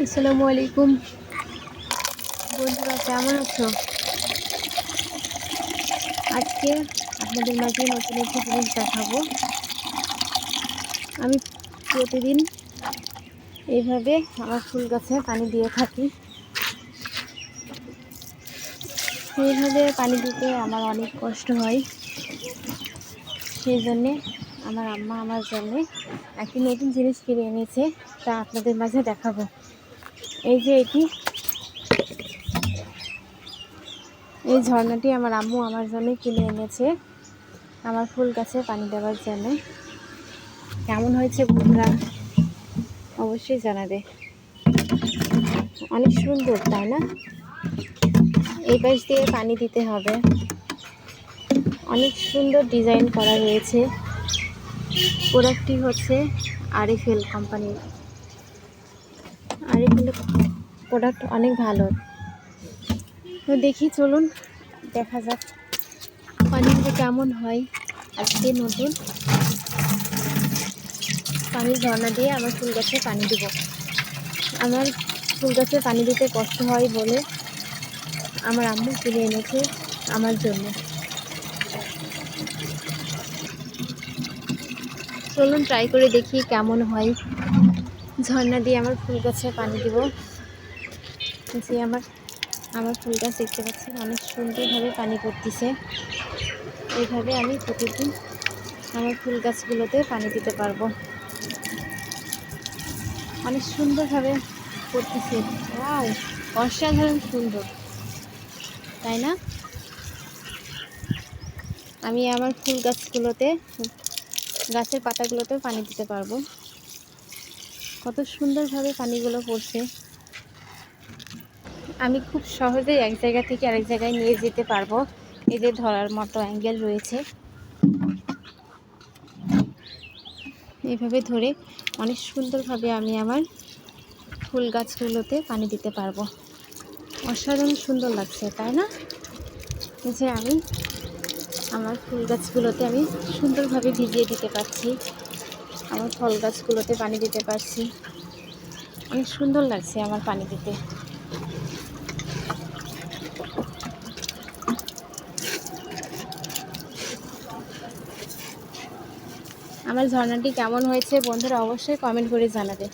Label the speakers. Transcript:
Speaker 1: আসসালামু আলাইকুম বন্ধুরা, কেমন আছো? আজকে আপনাদের মাঝে নতুন একটি জিনিস দেখাবো। আমি প্রতিদিন এইভাবে আমার ফুল গাছে পানি দিয়ে থাকি। এইভাবে পানি দিতে আমার অনেক কষ্ট হয়, সেই জন্যে আমার আম্মা আমার জন্যে একটি নতুন জিনিস কিনে এনেছে, তা আপনাদের মাঝে দেখাবো। এই যে এই ঝর্ণাটি আমার আম্মু আমার জন্য কিনে এনেছে আমার ফুল গাছে পানি দেওয়ার জন্য। কেমন হয়েছে বন্ধুরা অবশ্যই জানাবে। অনেক সুন্দর, তাই না? এই পাশ দিয়ে পানি দিতে হবে। অনেক সুন্দর ডিজাইন করা রয়েছে। প্রোডাক্টটি হচ্ছে আরএফএল কোম্পানির। আরএফএল প্রোডাক্ট অনেক ভালো। তো দেখি, চলুন দেখা যাক পানিটা কেমন হয়। আজকে নতুন পানির ঝর্ণা দিয়ে আমার ফুল গাছে পানি দিব। আমার ফুল গাছে পানি দিতে কষ্ট হয় বলে আমার আম্মু কিনে এনেছে আমার জন্য। চলুন ট্রাই করে দেখি কেমন হয়। ঝর্ণা দিয়ে আমার ফুল গাছে পানি দিব। যে আমার ফুল গাছ দেখতে পাচ্ছেন অনেক সুন্দরভাবে পানি পড়তেছে। এইভাবে আমি প্রতিদিন আমার ফুল গাছগুলোতে পানি দিতে পারবো। অনেক সুন্দরভাবে পড়তেছে। ওয়াও, অসাধারণ সুন্দর, তাই না? আমি আমার ফুল গাছগুলোতে, গাছের পাতাগুলোতেও পানি দিতে পারবো। কত সুন্দরভাবে পানিগুলো পড়ছে। আমি খুব সহজেই এক জায়গা থেকে আরেক জায়গায় নিয়ে যেতে পারবো। এই যে ধরার মতো অ্যাঙ্গেল রয়েছে, এইভাবে ধরে অনেক সুন্দরভাবে আমি আমার ফুল গাছগুলোতে পানি দিতে পারবো। অসাধারণ সুন্দর লাগছে, তাই না? এই যে আমি আমার ফুল গাছগুলোতে আমি সুন্দরভাবে ভিজিয়ে দিতে পারছি, আমার ফল গাছগুলোতে পানি দিতে পারছি। অনেক সুন্দর লাগছে আমার পানি দিতে। আমার ঝর্ণাটি কেমন হয়েছে বন্ধুরা অবশ্যই কমেন্ট করে জানাবে।